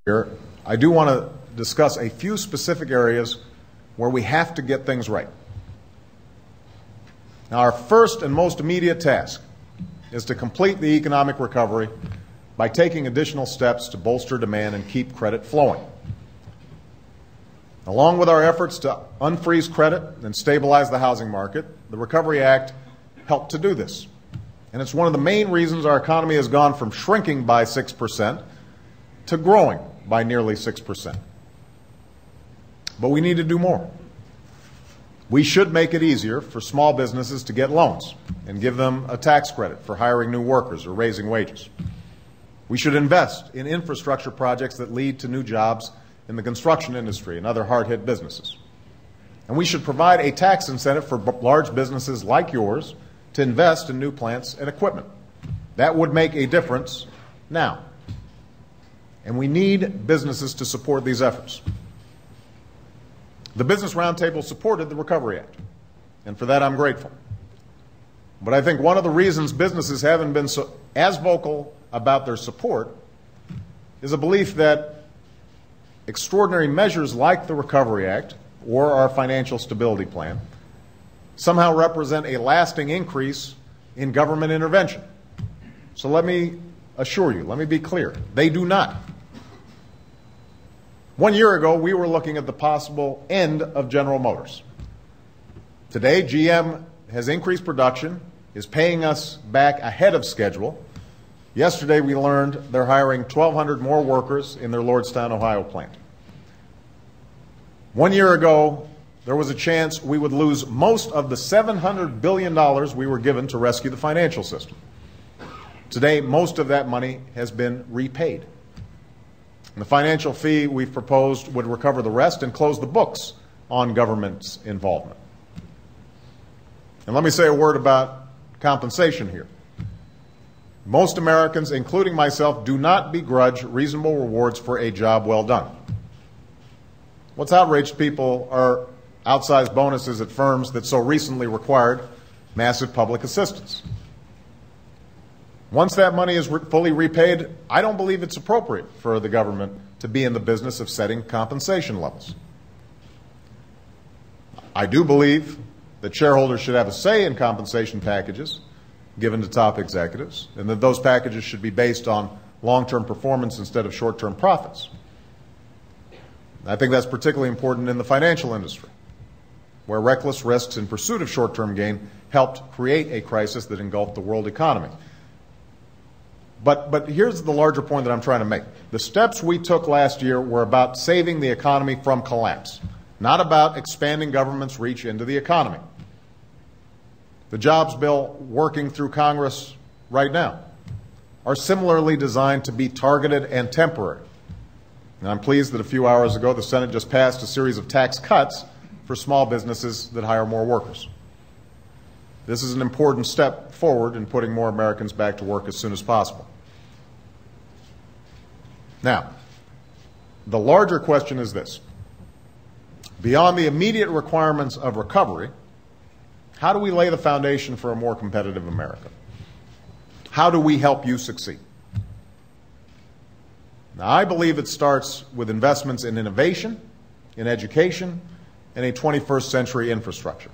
Here, I do want to discuss a few specific areas where we have to get things right. Now, our first and most immediate task is to complete the economic recovery by taking additional steps to bolster demand and keep credit flowing. Along with our efforts to unfreeze credit and stabilize the housing market, the Recovery Act helped to do this. And it's one of the main reasons our economy has gone from shrinking by 6% to growing by nearly 6%. But we need to do more. We should make it easier for small businesses to get loans and give them a tax credit for hiring new workers or raising wages. We should invest in infrastructure projects that lead to new jobs in the construction industry and other hard-hit businesses. And we should provide a tax incentive for large businesses like yours to invest in new plants and equipment. That would make a difference now. And we need businesses to support these efforts. The Business Roundtable supported the Recovery Act, and for that I'm grateful. But I think one of the reasons businesses haven't been as vocal about their support is a belief that extraordinary measures like the Recovery Act or our financial stability plan somehow represent a lasting increase in government intervention. So let me assure you, let me be clear, they do not. 1 year ago, we were looking at the possible end of General Motors. Today, GM has increased production, is paying us back ahead of schedule. Yesterday, we learned they're hiring 1,200 more workers in their Lordstown, Ohio plant. 1 year ago, there was a chance we would lose most of the $700 billion we were given to rescue the financial system. Today, most of that money has been repaid. And the financial fee we've proposed would recover the rest and close the books on government's involvement. And let me say a word about compensation here. Most Americans, including myself, do not begrudge reasonable rewards for a job well done. What's outraged people are outsized bonuses at firms that so recently required massive public assistance. Once that money is fully repaid, I don't believe it's appropriate for the government to be in the business of setting compensation levels. I do believe that shareholders should have a say in compensation packages given to top executives, and that those packages should be based on long-term performance instead of short-term profits. I think that's particularly important in the financial industry, where reckless risks in pursuit of short-term gain helped create a crisis that engulfed the world economy. But here's the larger point that I'm trying to make. The steps we took last year were about saving the economy from collapse, not about expanding government's reach into the economy. The jobs bill working through Congress right now are similarly designed to be targeted and temporary. And I'm pleased that a few hours ago the Senate just passed a series of tax cuts for small businesses that hire more workers. This is an important step forward in putting more Americans back to work as soon as possible. Now, the larger question is this. Beyond the immediate requirements of recovery, how do we lay the foundation for a more competitive America? How do we help you succeed? Now, I believe it starts with investments in innovation, in education, and a 21st century infrastructure.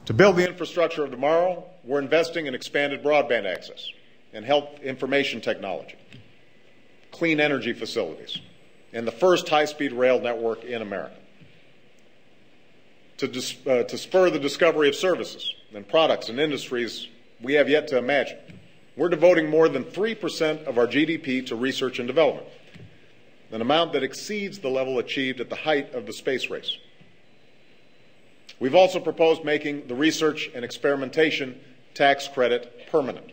To build the infrastructure of tomorrow, we're investing in expanded broadband access and health information technology, clean energy facilities, and the first high-speed rail network in America. To spur the discovery of services and products and industries we have yet to imagine, we're devoting more than 3% of our GDP to research and development, an amount that exceeds the level achieved at the height of the space race. We've also proposed making the research and experimentation tax credit permanent,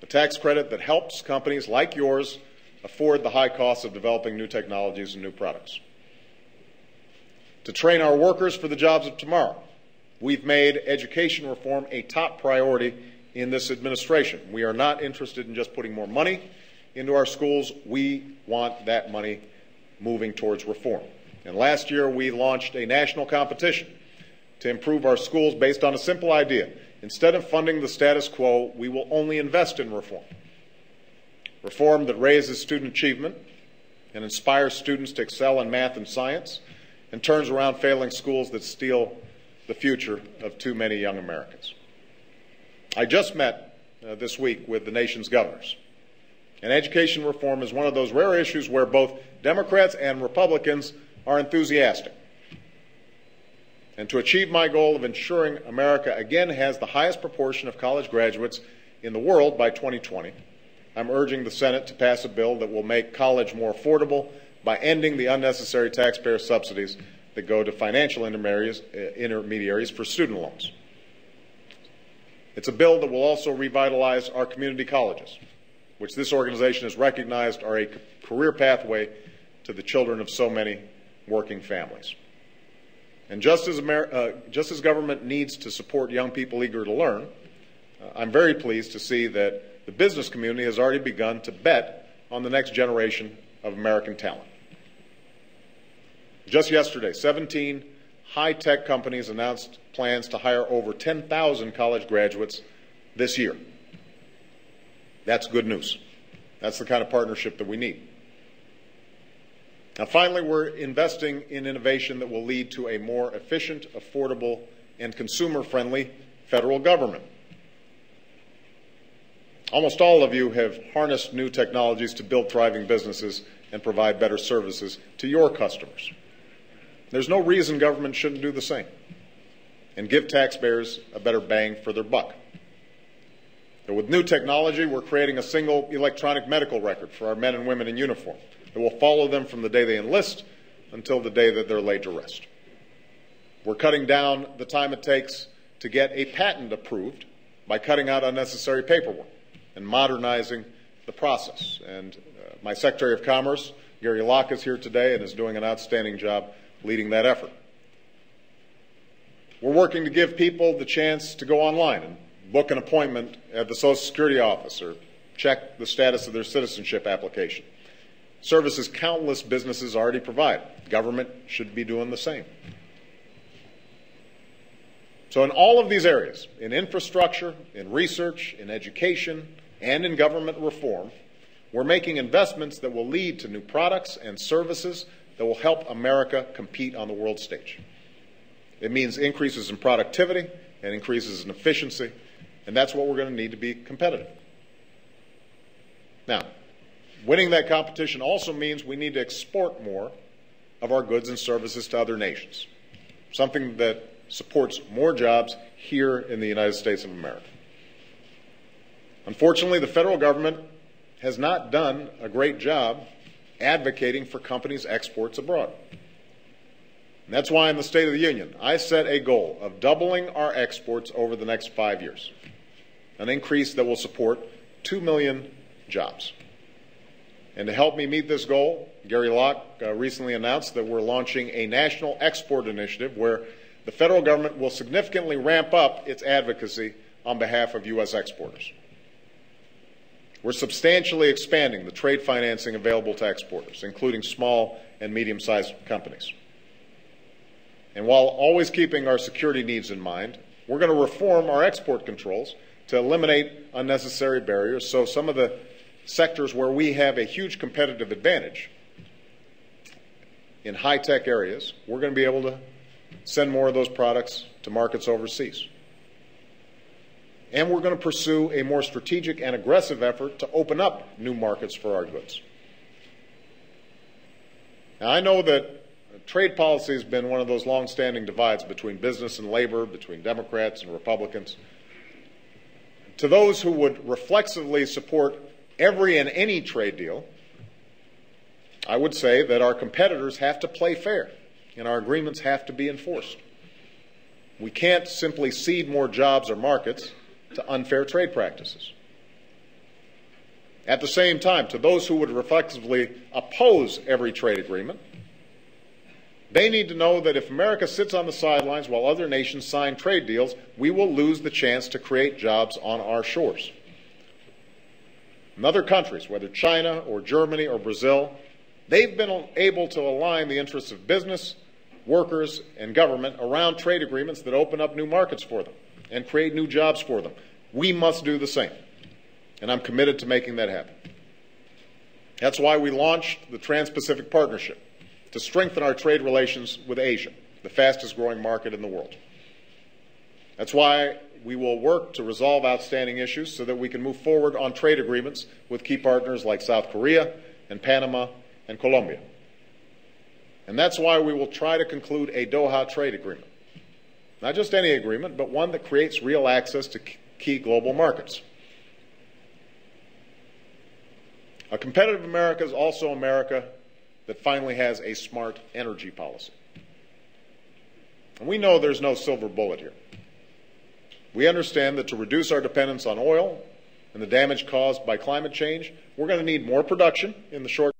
a tax credit that helps companies like yours afford the high costs of developing new technologies and new products. To train our workers for the jobs of tomorrow, we've made education reform a top priority in this administration. We are not interested in just putting more money into our schools. We want that money moving towards reform. And last year, we launched a national competition to improve our schools based on a simple idea. Instead of funding the status quo, we will only invest in reform. reform that raises student achievement and inspires students to excel in math and science, and turns around failing schools that steal the future of too many young Americans. I just met this week with the nation's governors, and education reform is one of those rare issues where both Democrats and Republicans are enthusiastic. And to achieve my goal of ensuring America again has the highest proportion of college graduates in the world by 2020, I'm urging the Senate to pass a bill that will make college more affordable by ending the unnecessary taxpayer subsidies that go to financial intermediaries for student loans. It's a bill that will also revitalize our community colleges, which this organization has recognized are a career pathway to the children of so many working families. And just as government needs to support young people eager to learn, I'm very pleased to see that the business community has already begun to bet on the next generation of American talent. Just yesterday, 17 high-tech companies announced plans to hire over 10,000 college graduates this year. That's good news. That's the kind of partnership that we need. Now, finally, we're investing in innovation that will lead to a more efficient, affordable, and consumer-friendly federal government. Almost all of you have harnessed new technologies to build thriving businesses and provide better services to your customers. There's no reason government shouldn't do the same and give taxpayers a better bang for their buck. But with new technology, we're creating a single electronic medical record for our men and women in uniform that will follow them from the day they enlist until the day that they're laid to rest. We're cutting down the time it takes to get a patent approved by cutting out unnecessary paperwork and modernizing the process. And my Secretary of Commerce, Gary Locke, is here today and is doing an outstanding job leading that effort. We're working to give people the chance to go online and book an appointment at the Social Security office or check the status of their citizenship application. Services countless businesses already provide. Government should be doing the same. So in all of these areas, in infrastructure, in research, in education, and in government reform, we're making investments that will lead to new products and services that will help America compete on the world stage. It means increases in productivity and increases in efficiency, and that's what we're going to need to be competitive. Now, winning that competition also means we need to export more of our goods and services to other nations, something that supports more jobs here in the United States of America. Unfortunately, the federal government has not done a great job advocating for companies' exports abroad. And that's why in the State of the Union, I set a goal of doubling our exports over the next 5 years, an increase that will support 2 million jobs. And to help me meet this goal, Gary Locke recently announced that we're launching a national export initiative where the federal government will significantly ramp up its advocacy on behalf of U.S. exporters. We're substantially expanding the trade financing available to exporters, including small and medium-sized companies. And while always keeping our security needs in mind, we're going to reform our export controls to eliminate unnecessary barriers so some of the sectors where we have a huge competitive advantage in high-tech areas, we're going to be able to send more of those products to markets overseas. And we're going to pursue a more strategic and aggressive effort to open up new markets for our goods. Now, I know that trade policy has been one of those long-standing divides between business and labor, between Democrats and Republicans. To those who would reflexively support every and any trade deal, I would say that our competitors have to play fair and our agreements have to be enforced. We can't simply cede more jobs or markets to unfair trade practices. At the same time, to those who would reflexively oppose every trade agreement, they need to know that if America sits on the sidelines while other nations sign trade deals, we will lose the chance to create jobs on our shores. In other countries, whether China or Germany or Brazil, they've been able to align the interests of business, workers, and government around trade agreements that open up new markets for them and create new jobs for them. We must do the same, and I'm committed to making that happen. That's why we launched the Trans-Pacific Partnership, to strengthen our trade relations with Asia, the fastest growing market in the world. That's why we will work to resolve outstanding issues so that we can move forward on trade agreements with key partners like South Korea and Panama and Colombia. And that's why we will try to conclude a Doha trade agreement. Not just any agreement, but one that creates real access to key global markets. A competitive America is also America that finally has a smart energy policy. And we know there's no silver bullet here. We understand that to reduce our dependence on oil and the damage caused by climate change, we're going to need more production in the short